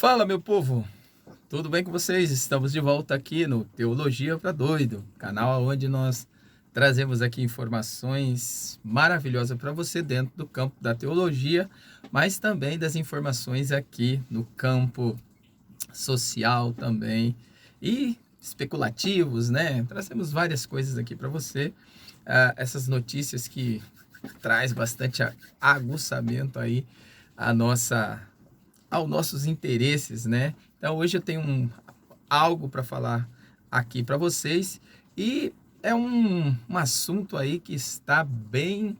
Fala, meu povo! Tudo bem com vocês? Estamos de volta aqui no Teologia para Doido, canal onde nós trazemos aqui informações maravilhosas para você dentro do campo da teologia, mas também das informações aqui no campo social também e especulativos, né? Trazemos várias coisas aqui para você, essas notícias que traz bastante aguçamento aí a nossa aos nossos interesses, né? Então hoje eu tenho algo para falar aqui para vocês e é um assunto aí que está bem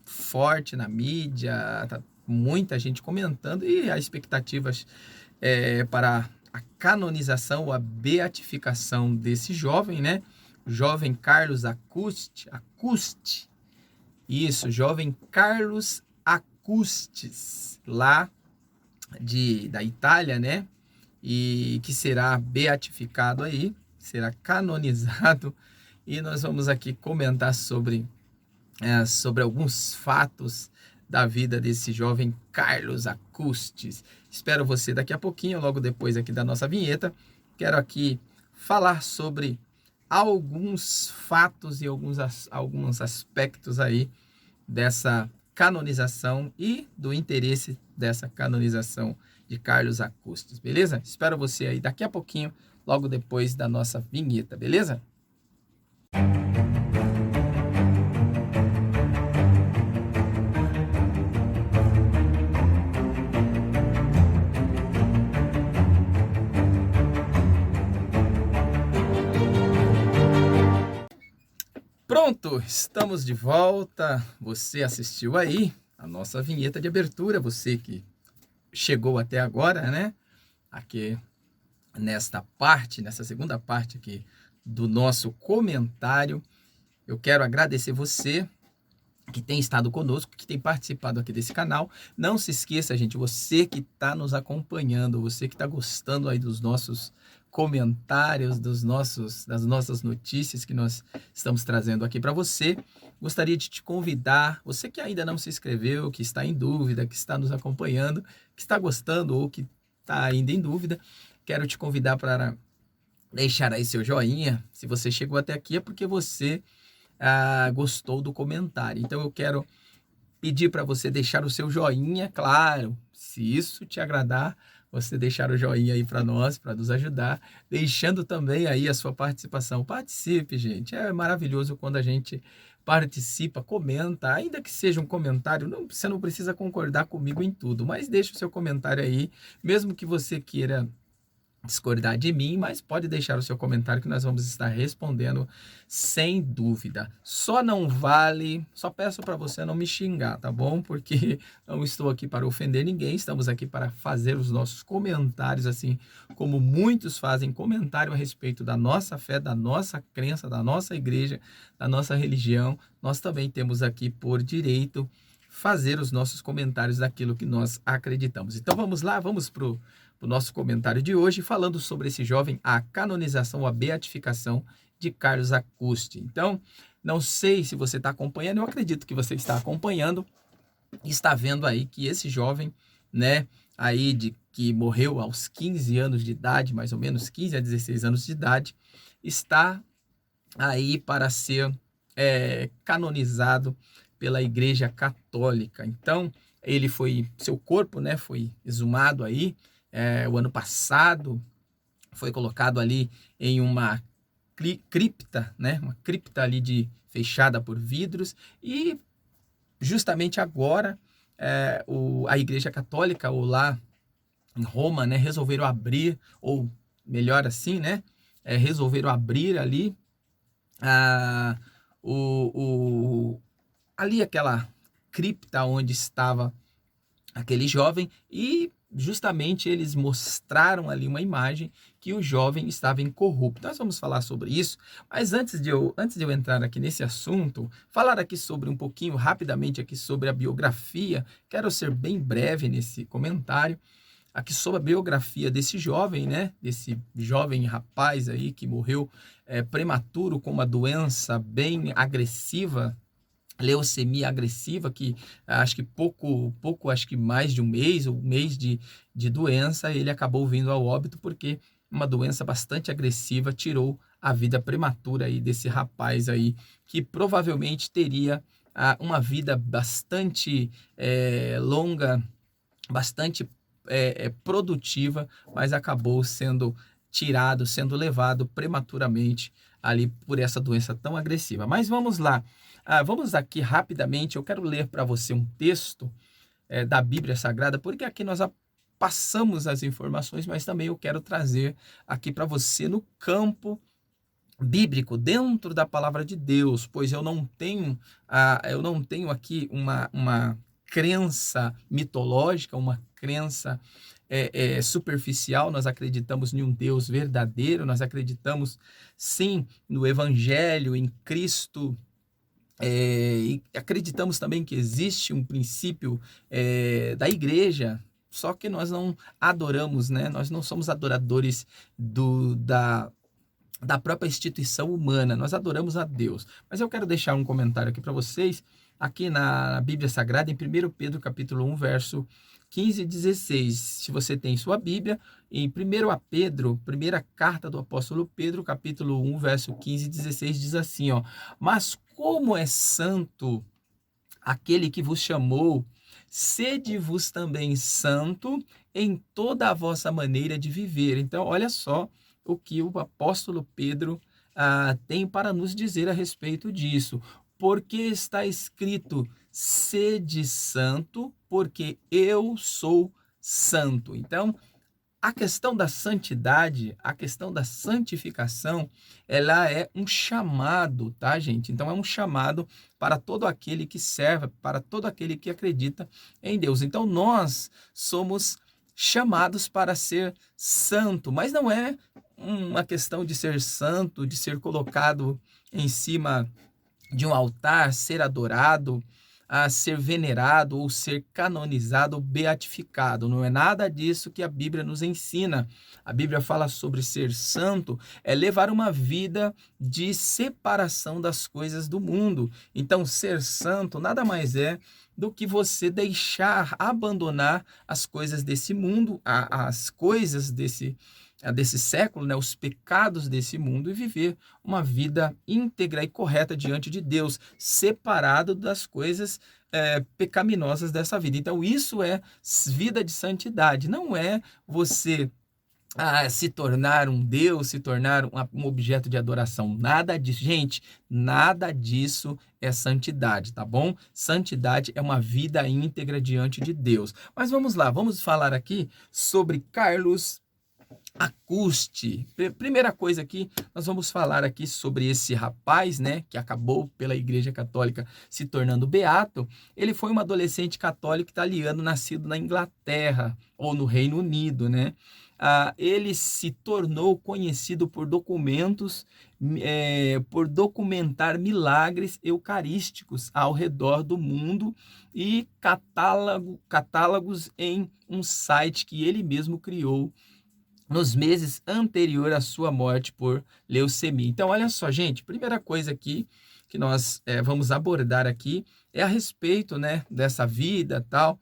forte na mídia, tá muita gente comentando e a expectativas para a canonização ou a beatificação desse jovem, né? O jovem Carlos Acusti, isso, jovem Carlos Acutis, lá da Itália, né? E que será beatificado aí, será canonizado. E nós vamos aqui comentar sobre alguns fatos da vida desse jovem Carlos Acutis. Espero você daqui a pouquinho, logo depois aqui da nossa vinheta. Quero aqui falar sobre alguns fatos e alguns aspectos aí dessa canonização e do interesse dessa canonização de Carlos Acutis, beleza? Espero você aí daqui a pouquinho, logo depois da nossa vinheta, beleza? Pronto, estamos de volta. Você assistiu aí a nossa vinheta de abertura, você que chegou até agora, né? Aqui nessa segunda parte aqui do nosso comentário. Eu quero agradecer você que tem estado conosco, que tem participado aqui desse canal. Não se esqueça, gente, você que está nos acompanhando, você que está gostando aí dos nossos comentários, das nossas notícias que nós estamos trazendo aqui para você. Gostaria de te convidar, você que ainda não se inscreveu, que está em dúvida, que está nos acompanhando, que está gostando ou que está ainda em dúvida, quero te convidar para deixar aí seu joinha. Se você chegou até aqui é porque você gostou do comentário. Então eu quero pedir para você deixar o seu joinha, claro, se isso te agradar, você deixar o joinha aí para nós, para nos ajudar, deixando também aí a sua participação. Participe, gente, é maravilhoso quando a gente participa, comenta, ainda que seja um comentário, você não precisa concordar comigo em tudo, mas deixa o seu comentário aí, mesmo que você queira discordar de mim, mas pode deixar o seu comentário que nós vamos estar respondendo sem dúvida. Só peço para você não me xingar, tá bom? Porque não estou aqui para ofender ninguém, estamos aqui para fazer os nossos comentários, assim como muitos fazem comentário a respeito da nossa fé, da nossa crença, da nossa igreja, da nossa religião. Nós também temos aqui por direito fazer os nossos comentários daquilo que nós acreditamos. Então vamos lá, vamos para o nosso comentário de hoje, falando sobre esse jovem, a canonização, a beatificação de Carlos Acutis. Então, não sei se você está acompanhando, eu acredito que você está acompanhando, e está vendo aí que esse jovem, né, aí que morreu aos 15 anos de idade, mais ou menos 15 a 16 anos de idade, está aí para ser canonizado pela Igreja Católica. Então, seu corpo, né, foi exumado aí, o ano passado, foi colocado ali em uma cripta, né, uma cripta ali fechada por vidros, e justamente agora a Igreja Católica, ou lá em Roma, né, resolveram abrir, ou melhor assim, né, resolveram abrir ali ali aquela cripta onde estava aquele jovem, e justamente eles mostraram ali uma imagem que o jovem estava incorrupto. Nós vamos falar sobre isso, mas antes de eu entrar aqui nesse assunto, falar aqui sobre um pouquinho, rapidamente aqui sobre a biografia, quero ser bem breve nesse comentário, aqui sobre a biografia desse jovem, né? Desse jovem rapaz aí que morreu prematuro com uma doença bem agressiva leucemia agressiva, que acho que acho que mais de um mês, ou um mês de doença, ele acabou vindo ao óbito, porque uma doença bastante agressiva tirou a vida prematura aí desse rapaz aí, que provavelmente teria uma vida bastante longa, bastante produtiva, mas acabou sendo tirado, sendo levado prematuramente ali por essa doença tão agressiva. Mas vamos lá, vamos aqui rapidamente, eu quero ler para você um texto da Bíblia Sagrada, porque aqui nós passamos as informações, mas também eu quero trazer aqui para você no campo bíblico, dentro da palavra de Deus, pois eu não tenho aqui uma crença mitológica, uma crença superficial. Nós acreditamos em um Deus verdadeiro, nós acreditamos sim no Evangelho, em Cristo. E acreditamos também que existe um princípio da igreja, só que nós não adoramos, né? Nós não somos adoradores da própria instituição humana, nós adoramos a Deus. Mas eu quero deixar um comentário aqui para vocês, aqui na Bíblia Sagrada, em 1 Pedro capítulo 1, verso 15 e 16. Se você tem sua Bíblia, em 1 a Pedro, primeira carta do apóstolo Pedro, capítulo 1, verso 15 e 16, diz assim, ó: mas como é santo aquele que vos chamou, sede-vos também santo em toda a vossa maneira de viver. Então, olha só o que o apóstolo Pedro tem para nos dizer a respeito disso. Porque está escrito, sede santo, porque eu sou santo. Então, a questão da santidade, a questão da santificação, ela é um chamado, tá, gente? Então, é um chamado para todo aquele que serve, para todo aquele que acredita em Deus. Então, nós somos chamados para ser santo, mas não é uma questão de ser santo, de ser colocado em cima de um altar, ser adorado, a ser venerado ou ser canonizado ou beatificado. Não é nada disso que a Bíblia nos ensina. A Bíblia fala sobre ser santo, é levar uma vida de separação das coisas do mundo. Então, ser santo nada mais é do que você deixar, abandonar as coisas desse mundo, as coisas desse século, né, os pecados desse mundo, e viver uma vida íntegra e correta diante de Deus, separado das coisas pecaminosas dessa vida. Então, isso é vida de santidade, não é você se tornar um Deus, se tornar um objeto de adoração. Nada disso. Gente, nada disso é santidade, tá bom? Santidade é uma vida íntegra diante de Deus. Mas vamos lá, vamos falar aqui sobre Carlos Acusti. Primeira coisa aqui, nós vamos falar aqui sobre esse rapaz, né, que acabou pela Igreja Católica se tornando beato. Ele foi um adolescente católico italiano nascido na Inglaterra ou no Reino Unido, né? Ele se tornou conhecido por por documentar milagres eucarísticos ao redor do mundo e catálogos em um site que ele mesmo criou nos meses anterior à sua morte por leucemia. Então, olha só, gente, primeira coisa aqui que nós vamos abordar aqui é a respeito, né, dessa vida tal,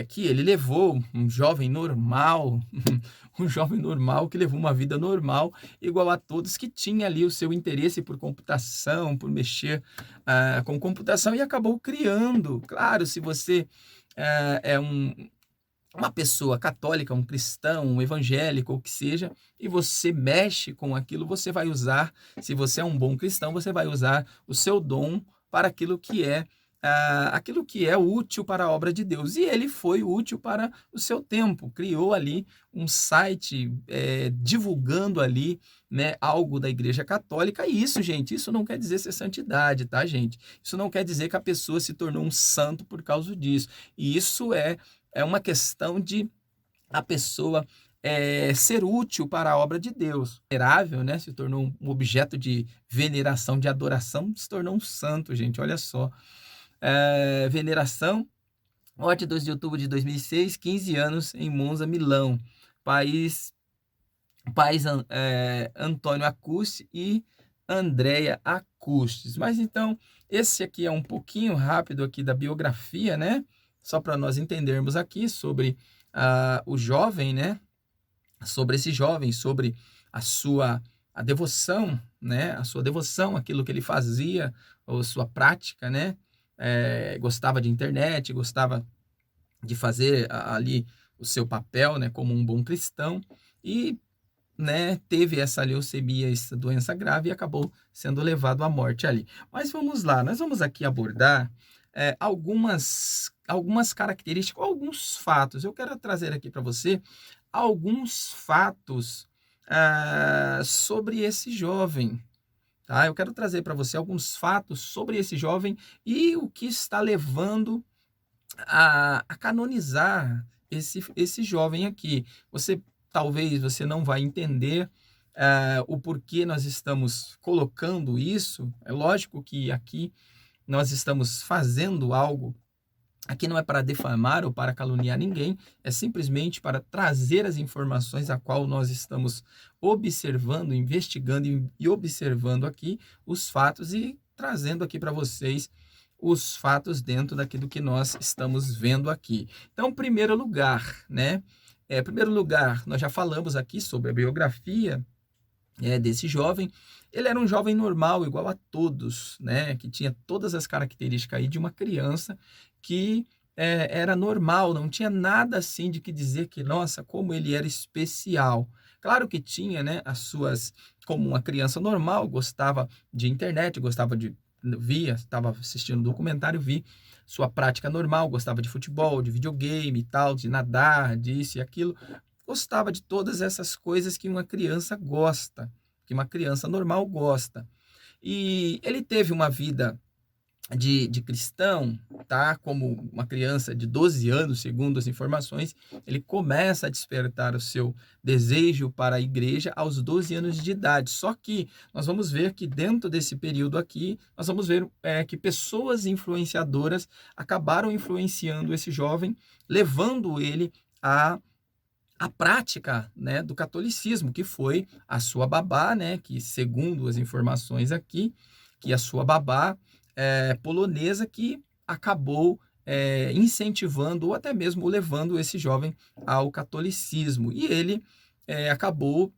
que ele levou, um jovem normal, um jovem normal que levou uma vida normal, igual a todos, que tinha ali o seu interesse por computação, por mexer com computação, e acabou criando. Claro, se você é uma pessoa católica, um cristão, um evangélico, ou que seja, e você mexe com aquilo, você vai usar, se você é um bom cristão, você vai usar o seu dom para aquilo que é útil para a obra de Deus. E ele foi útil para o seu tempo, criou ali um site divulgando ali, né, algo da Igreja Católica. E isso, gente, isso não quer dizer ser santidade, tá, gente? Isso não quer dizer que a pessoa se tornou um santo por causa disso. E isso é uma questão de a pessoa ser útil para a obra de Deus. Venerável, né? Se tornou um objeto de veneração, de adoração, se tornou um santo, gente. Olha só. Veneração, morte 2 de outubro de 2006, 15 anos em Monza, Milão. Pais Antônio Acusti e Andréia Acustes. Mas então, esse aqui é um pouquinho rápido aqui da biografia, né? Só para nós entendermos aqui sobre o jovem, né? Sobre esse jovem, sobre a devoção, né? A sua devoção, aquilo que ele fazia, ou sua prática, né? Gostava de internet, gostava de fazer ali o seu papel, né? Como um bom cristão e, né, teve essa leucemia, essa doença grave e acabou sendo levado à morte ali. Mas vamos lá, nós vamos aqui abordar algumas características, alguns fatos. Eu quero trazer aqui para você alguns fatos sobre esse jovem. Tá? Eu quero trazer para você alguns fatos sobre esse jovem e o que está levando a canonizar esse jovem aqui. Talvez você não vai entender o porquê nós estamos colocando isso. É lógico que aqui nós estamos fazendo algo. Aqui não é para defamar ou para caluniar ninguém, é simplesmente para trazer as informações a qual nós estamos observando, investigando e observando aqui os fatos e trazendo aqui para vocês os fatos dentro daquilo que nós estamos vendo aqui. Então, em primeiro lugar, né? Em primeiro lugar, nós já falamos aqui sobre a biografia desse jovem. Ele era um jovem normal, igual a todos, né? Que tinha todas as características aí de uma criança que era normal, não tinha nada assim de que dizer que, nossa, como ele era especial. Claro que tinha, né, como uma criança normal, gostava de internet, estava assistindo um documentário, vi sua prática normal, gostava de futebol, de videogame e tal, de nadar, disso e aquilo. Gostava de todas essas coisas que uma criança gosta, que uma criança normal gosta. E ele teve uma vida de cristão, tá? Como uma criança de 12 anos, segundo as informações, ele começa a despertar o seu desejo para a igreja aos 12 anos de idade. Só que nós vamos ver que dentro desse período aqui, nós vamos ver que pessoas influenciadoras acabaram influenciando esse jovem, levando ele a prática, né, do catolicismo, que foi a sua babá, né, que segundo as informações aqui, que a sua babá polonesa que acabou incentivando ou até mesmo levando esse jovem ao catolicismo. E ele acabou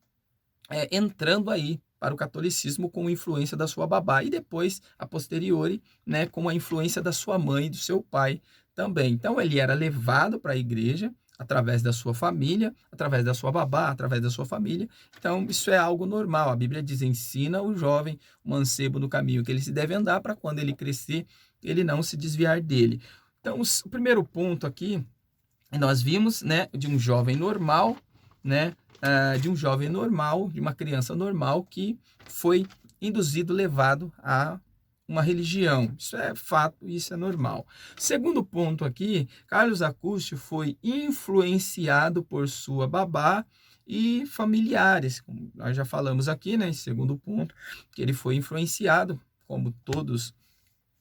entrando aí para o catolicismo com a influência da sua babá e depois, a posteriori, né, com a influência da sua mãe e do seu pai também. Então, ele era levado para a igreja através da sua família, através da sua babá, através da sua família. Então, isso é algo normal. A Bíblia diz: ensina o jovem, o mancebo, no caminho que ele se deve andar, para quando ele crescer, ele não se desviar dele. Então, o primeiro ponto aqui, nós vimos, né, de um jovem normal, né, de um jovem normal, de uma criança normal que foi induzido, levado a uma religião. Isso é fato, isso é normal. Segundo ponto aqui, Carlos Acúcio foi influenciado por sua babá e familiares, como nós já falamos aqui, né, em segundo ponto, que ele foi influenciado, como todos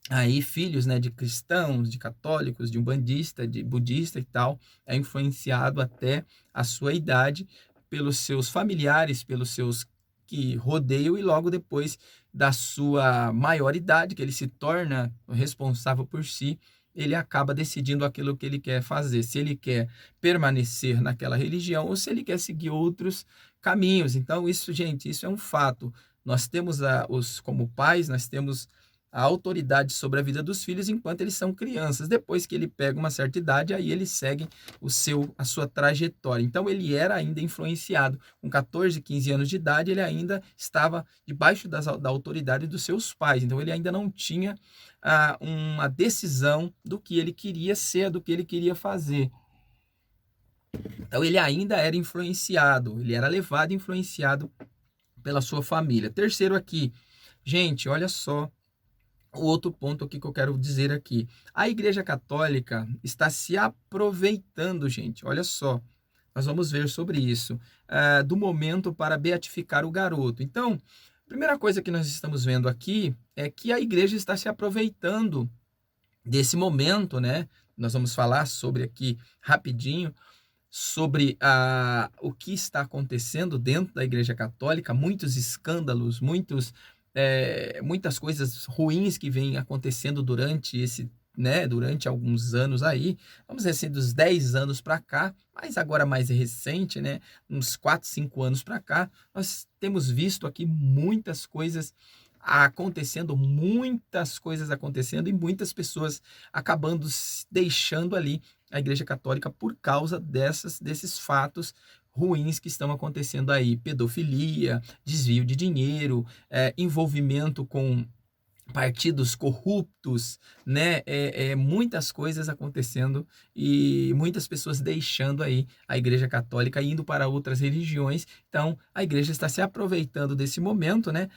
aí filhos, né, de cristãos, de católicos, de umbandista, de budista e tal, é influenciado até a sua idade pelos seus familiares, pelos seus que rodeiam e logo depois da sua maioridade, que ele se torna responsável por si, ele acaba decidindo aquilo que ele quer fazer, se ele quer permanecer naquela religião ou se ele quer seguir outros caminhos. Então, isso, gente, isso é um fato. Nós temos como pais, nós temos a autoridade sobre a vida dos filhos enquanto eles são crianças. Depois que ele pega uma certa idade, aí eles seguem a sua trajetória. Então, ele era ainda influenciado. Com 14, 15 anos de idade, ele ainda estava debaixo da autoridade dos seus pais. Então, ele ainda não tinha uma decisão do que ele queria ser, do que ele queria fazer. Então, ele ainda era influenciado, ele era levado e influenciado pela sua família. Terceiro aqui, gente, olha só, o outro ponto aqui que eu quero dizer aqui. A Igreja Católica está se aproveitando, gente, olha só, nós vamos ver sobre isso, do momento para beatificar o garoto. Então, a primeira coisa que nós estamos vendo aqui é que a Igreja está se aproveitando desse momento, né? Nós vamos falar sobre aqui rapidinho, sobre o que está acontecendo dentro da Igreja Católica, muitos escândalos, muitos muitas coisas ruins que vêm acontecendo durante durante alguns anos aí, vamos dizer assim, dos 10 anos para cá, mas agora mais recente, né, uns 4, 5 anos para cá, nós temos visto aqui muitas coisas acontecendo e muitas pessoas acabando deixando ali a Igreja Católica por causa desses fatos ruins que estão acontecendo aí, pedofilia, desvio de dinheiro, envolvimento com partidos corruptos, né? Muitas coisas acontecendo e muitas pessoas deixando aí a Igreja Católica, indo para outras religiões. Então, a Igreja está se aproveitando desse momento, né?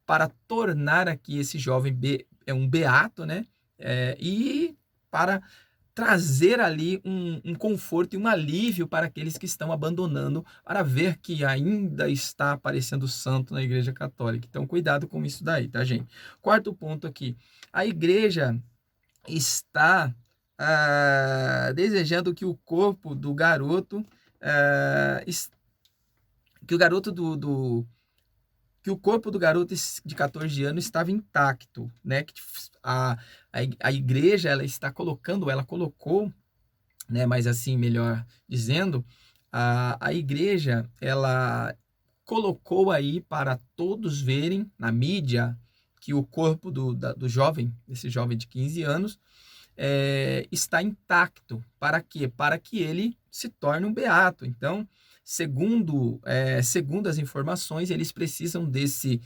Para tornar aqui esse jovem um beato, né? E para trazer ali um conforto e um alívio para aqueles que estão abandonando, para ver que ainda está aparecendo santo na Igreja Católica. Então, cuidado com isso daí, tá, gente? Quarto ponto aqui. A Igreja está desejando que o corpo do garoto, que o garoto que o corpo do garoto de 14 anos estava intacto, né? Que a igreja ela colocou, né? Mas assim, melhor dizendo, a igreja ela colocou aí para todos verem na mídia que o corpo do jovem, desse jovem de 15 anos, está intacto. Para quê? Para que ele se torne um beato. Então, segundo as informações, eles precisam desse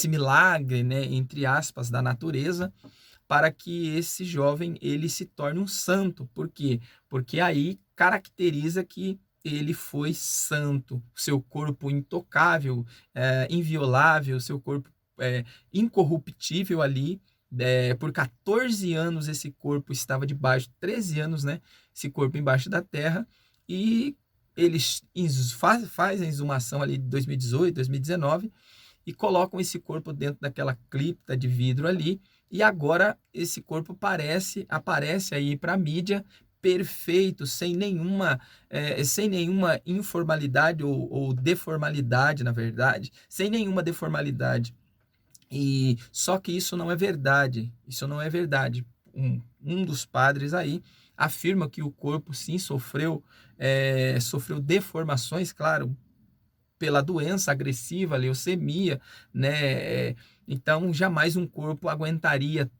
milagre, né, entre aspas, da natureza, para que esse jovem ele se torne um santo. Por quê? Porque aí caracteriza que ele foi santo, seu corpo intocável, inviolável, seu corpo incorruptível ali. Por 14 anos esse corpo estava debaixo, 13 anos, né? Esse corpo embaixo da terra, e eles fazem a exumação ali de 2018, 2019 e colocam esse corpo dentro daquela cripta de vidro ali, e agora esse corpo aparece aí para a mídia perfeito, sem nenhuma informalidade ou deformalidade, na verdade, sem nenhuma deformalidade. E só que isso não é verdade. Isso não é verdade. Um dos padres aí afirma que o corpo sim sofreu deformações, claro, pela doença agressiva, leucemia, né? Então, jamais um corpo aguentaria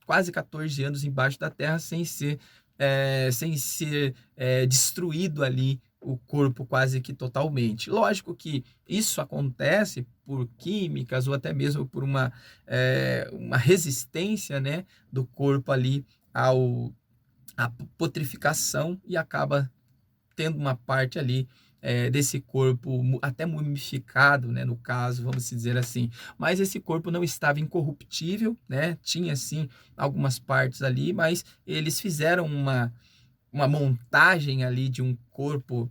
quase 14 anos embaixo da terra sem ser destruído ali o corpo quase que totalmente. Lógico que isso acontece por químicas ou até mesmo por uma resistência, né, do corpo ali à putrificação, e acaba tendo uma parte ali desse corpo até mumificado, né, no caso, vamos dizer assim. Mas esse corpo não estava incorruptível, né? Tinha sim algumas partes ali, mas eles fizeram uma montagem ali de um corpo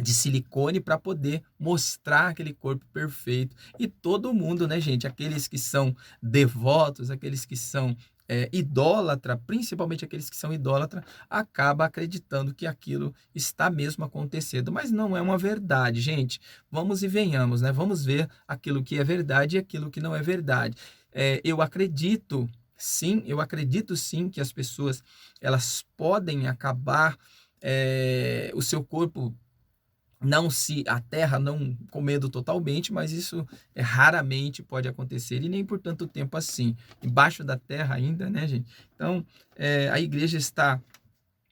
de silicone para poder mostrar aquele corpo perfeito. E todo mundo, né, gente, aqueles que são devotos, aqueles que são idólatra, principalmente aqueles que são idólatra, acaba acreditando que aquilo está mesmo acontecendo, mas não é uma verdade, gente. Vamos e venhamos, né? Vamos ver aquilo que é verdade e aquilo que não é verdade. Eu acredito sim que as pessoas elas podem acabar o seu corpo a terra não comendo totalmente, mas isso raramente pode acontecer e nem por tanto tempo assim, embaixo da terra ainda, né, gente? Então, a igreja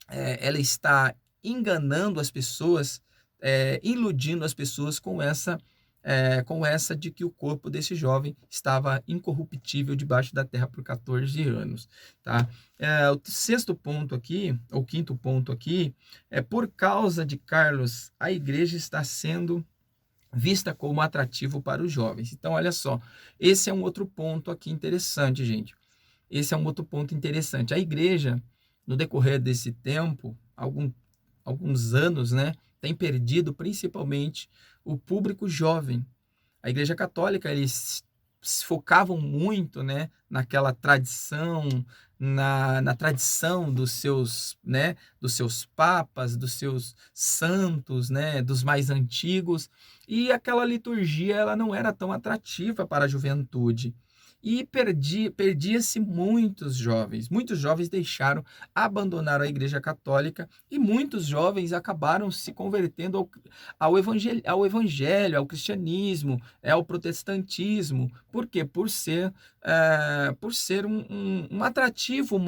ela está enganando as pessoas, iludindo as pessoas com essa de que o corpo desse jovem estava incorruptível debaixo da terra por 14 anos, tá? O sexto ponto aqui, ou quinto ponto aqui, por causa de Carlos, a igreja está sendo vista como atrativo para os jovens. Então, olha só, esse é um outro ponto aqui interessante, gente. Esse é um outro ponto interessante. A igreja, no decorrer desse tempo, alguns anos, né, tem perdido principalmente o público jovem. A Igreja Católica, eles se focavam muito, né, naquela tradição, na tradição dos seus papas, dos seus santos, né, dos mais antigos, e aquela liturgia ela não era tão atrativa para a juventude. e perdia-se muitos jovens abandonaram a Igreja Católica e muitos jovens acabaram se convertendo ao cristianismo, ao protestantismo. Por quê? Por ser um atrativo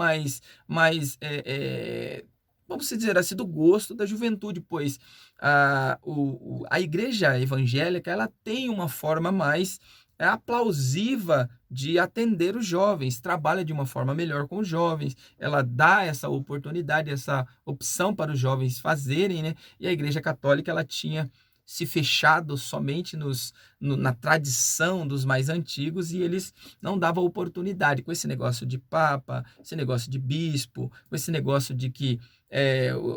vamos dizer assim, do gosto da juventude, pois a igreja evangélica ela tem uma forma mais aplausiva de atender os jovens, trabalha de uma forma melhor com os jovens, ela dá essa oportunidade, essa opção para os jovens fazerem, né? E a Igreja Católica ela tinha se fechado somente na tradição dos mais antigos e eles não davam oportunidade com esse negócio de papa, esse negócio de bispo, com esse negócio de que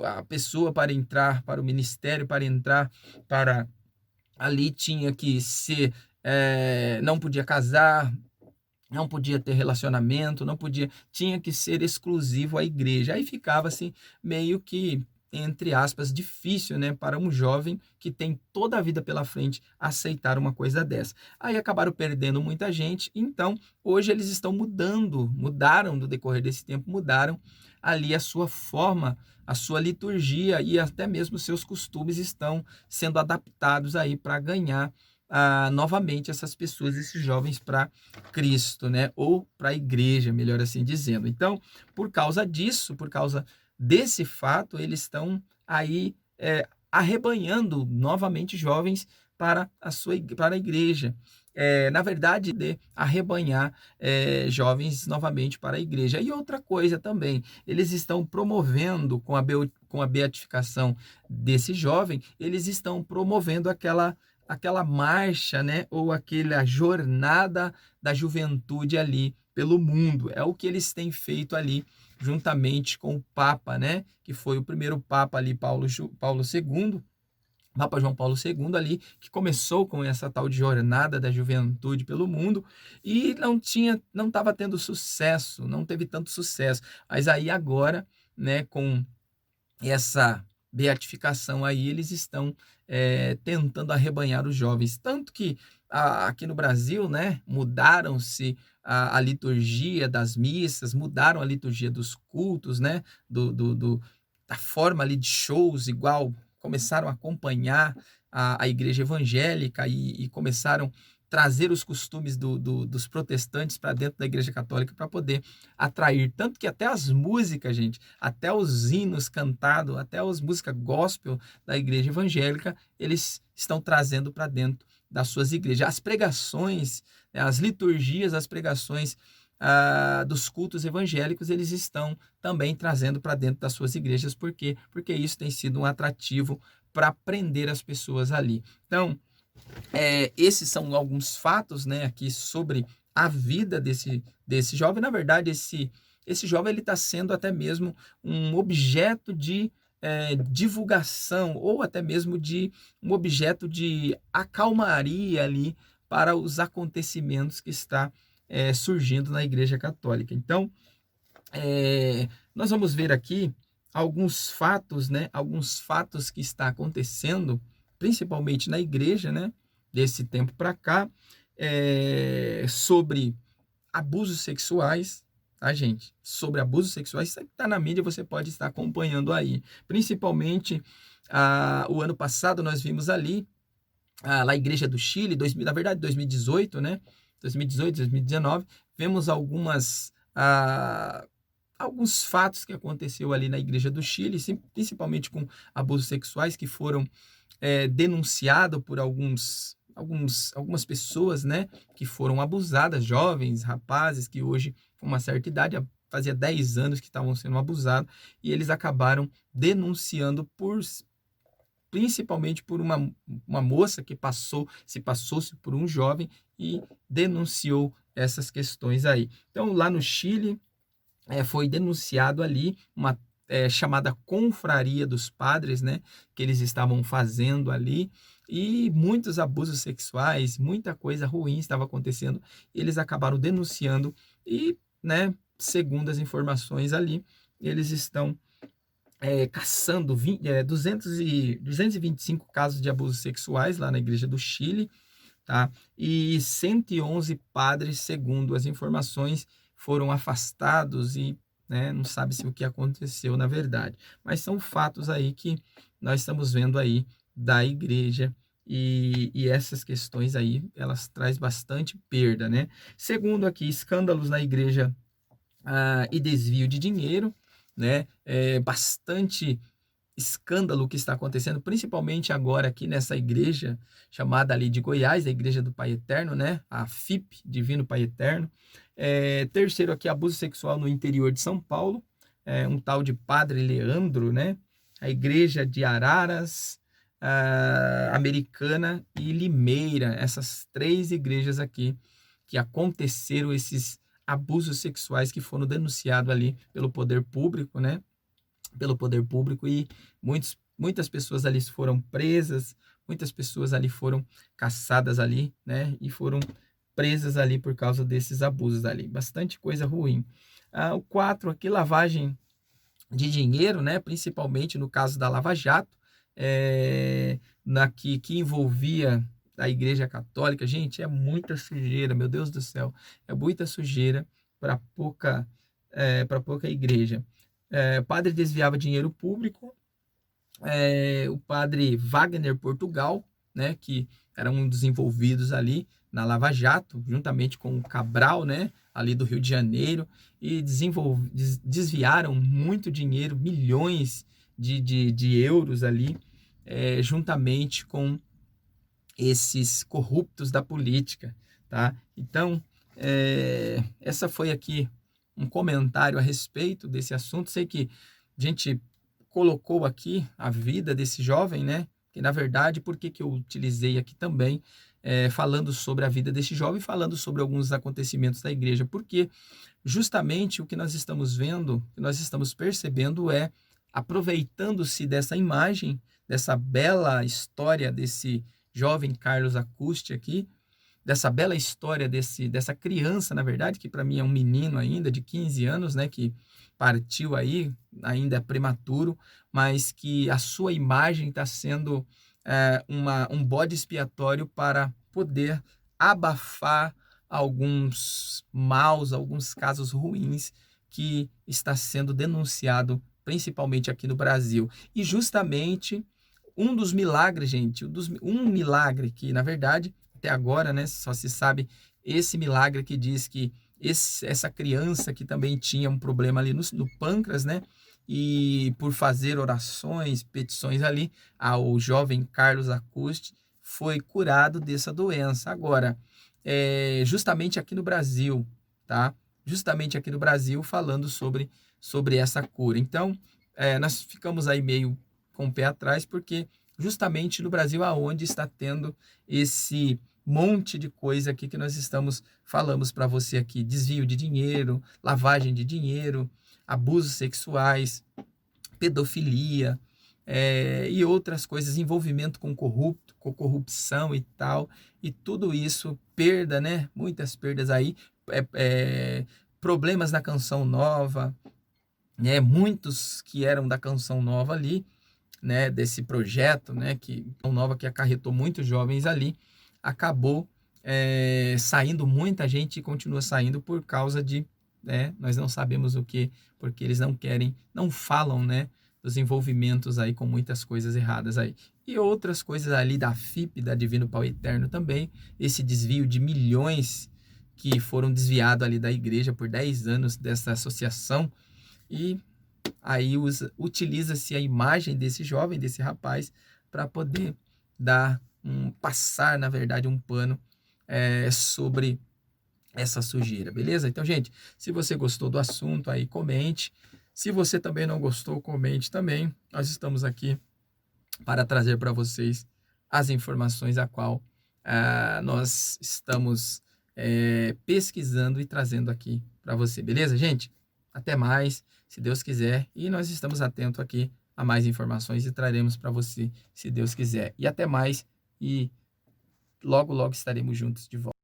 a pessoa para entrar para o ministério, para entrar para ali tinha que ser, não podia casar, não podia ter relacionamento, não podia, tinha que ser exclusivo à igreja. Aí ficava assim, meio que, entre aspas, difícil, né, para um jovem que tem toda a vida pela frente aceitar uma coisa dessa. Aí acabaram perdendo muita gente, então hoje eles estão mudaram no decorrer desse tempo, mudaram ali a sua forma, a sua liturgia e até mesmo seus costumes estão sendo adaptados aí para ganhar novamente essas pessoas, esses jovens para Cristo, né? Ou para a igreja, melhor assim dizendo. Então, por causa disso, por causa desse fato, eles estão aí arrebanhando novamente jovens para a igreja. Na verdade, de arrebanhar jovens novamente para a igreja. E outra coisa também, eles estão promovendo, com a beatificação desse jovem, eles estão promovendo aquela marcha, né, ou aquela jornada da juventude ali pelo mundo. É o que eles têm feito ali juntamente com o Papa, né, que foi o primeiro Papa ali, Papa João Paulo II ali, que começou com essa tal de jornada da juventude pelo mundo e não estava tendo sucesso, não teve tanto sucesso. Mas aí agora, né, com essa beatificação aí, eles estão tentando arrebanhar os jovens. Tanto que aqui no Brasil, né, mudaram-se a liturgia das missas, mudaram a liturgia dos cultos, né, da forma ali de shows, igual começaram a acompanhar a igreja evangélica e começaram a trazer os costumes dos protestantes para dentro da igreja católica para poder atrair. Tanto que até as músicas, gente, até os hinos cantados, até as músicas gospel da igreja evangélica, eles estão trazendo para dentro das suas igrejas. As pregações, né, as liturgias, as pregações dos cultos evangélicos, eles estão também trazendo para dentro das suas igrejas. Por quê? Porque isso tem sido um atrativo para prender as pessoas ali. Então, esses são alguns fatos, né, aqui sobre a vida desse jovem. Na verdade, esse jovem ele está sendo até mesmo um objeto de divulgação ou até mesmo de um objeto de acalmaria ali para os acontecimentos que está surgindo na Igreja Católica. Então, nós vamos ver aqui alguns fatos, né? Alguns fatos que está acontecendo, principalmente na igreja, né? Desse tempo para cá, sobre abusos sexuais, tá, gente? Sobre abusos sexuais, isso está na mídia, você pode estar acompanhando aí. Principalmente, o ano passado nós vimos ali, lá na Igreja do Chile, na verdade 2018, né? 2018, 2019, vemos alguns fatos que aconteceu ali na Igreja do Chile, principalmente com abusos sexuais que foram denunciados por algumas pessoas, né, que foram abusadas, jovens, rapazes que hoje, com uma certa idade, fazia 10 anos que estavam sendo abusados, e eles acabaram denunciando principalmente por uma moça que passou-se por um jovem e denunciou essas questões aí. Então, lá no Chile, foi denunciado ali uma chamada confraria dos padres, né, que eles estavam fazendo ali, e muitos abusos sexuais, muita coisa ruim estava acontecendo, eles acabaram denunciando e, né, segundo as informações ali, eles estão caçando 225 casos de abusos sexuais lá na Igreja do Chile, tá? E 111 padres, segundo as informações, foram afastados e, né, não sabe se o que aconteceu na verdade. Mas são fatos aí que nós estamos vendo aí da igreja e essas questões aí, elas traz bastante perda, né? Segundo aqui, escândalos na igreja e desvio de dinheiro, né? Bastante escândalo que está acontecendo, principalmente agora aqui nessa igreja chamada ali de Goiás, a Igreja do Pai Eterno, né? A FIP, Divino Pai Eterno. Terceiro aqui, abuso sexual no interior de São Paulo, um tal de Padre Leandro, né? A Igreja de Araras, Americana e Limeira, essas três igrejas aqui que aconteceram esses abusos sexuais que foram denunciados ali pelo poder público, né? Pelo poder público e muitas pessoas ali foram presas, muitas pessoas ali foram caçadas ali, né? E foram presas ali por causa desses abusos ali. Bastante coisa ruim. O 4 aqui, lavagem de dinheiro, né? Principalmente no caso da Lava Jato, que envolvia a Igreja Católica. Gente, é muita sujeira, meu Deus do céu, é muita sujeira para pouca igreja. O padre desviava dinheiro público. O padre Wagner Portugal, né, que era um dos envolvidos ali na Lava Jato, juntamente com o Cabral, né, ali do Rio de Janeiro, e desviaram muito dinheiro, milhões de euros ali, juntamente com esses corruptos da política, tá? Então, essa foi aqui um comentário a respeito desse assunto. Sei que a gente colocou aqui a vida desse jovem, né? Que na verdade, por que eu utilizei aqui também, falando sobre a vida desse jovem, falando sobre alguns acontecimentos da igreja, porque justamente o que nós estamos vendo, o que nós estamos percebendo aproveitando-se dessa imagem, dessa bela história desse jovem Carlos Acusti aqui, dessa bela história dessa criança, na verdade, que para mim é um menino ainda de 15 anos, né, que partiu aí, ainda prematuro, mas que a sua imagem está sendo um bode expiatório para poder abafar alguns alguns casos ruins que está sendo denunciado, principalmente aqui no Brasil. E justamente um dos milagres, gente, um milagre que, na verdade, até agora, né, só se sabe esse milagre que diz que essa criança que também tinha um problema ali no pâncreas, né, e por fazer orações, petições ali, ao jovem Carlos Acusti foi curado dessa doença. Agora, justamente aqui no Brasil, tá? Justamente aqui no Brasil, falando sobre essa cura. Então, nós ficamos aí meio com o pé atrás, porque justamente no Brasil aonde está tendo esse monte de coisa aqui que nós falamos para você aqui, desvio de dinheiro, lavagem de dinheiro, abusos sexuais, pedofilia, e outras coisas, envolvimento com corrupção e tal, e tudo isso, perda, né? Muitas perdas aí, problemas na Canção Nova, né? Muitos que eram da Canção Nova ali, né, desse projeto, né, que acarretou muitos jovens ali, acabou saindo muita gente e continua saindo por causa de, né, nós não sabemos o que, porque eles não querem, não falam, né, dos envolvimentos aí com muitas coisas erradas aí. E outras coisas ali da FIP, da Divino Pai Eterno também, esse desvio de milhões que foram desviados ali da igreja por 10 anos dessa associação, e aí utiliza-se a imagem desse jovem, desse rapaz, para poder passar, na verdade, um pano sobre essa sujeira, beleza? Então, gente, se você gostou do assunto, aí comente. Se você também não gostou, comente também. Nós estamos aqui para trazer para vocês as informações a qual nós estamos pesquisando e trazendo aqui para você, beleza, gente? Até mais, se Deus quiser, e nós estamos atentos aqui a mais informações e traremos para você, se Deus quiser. E até mais, e logo, logo estaremos juntos de volta.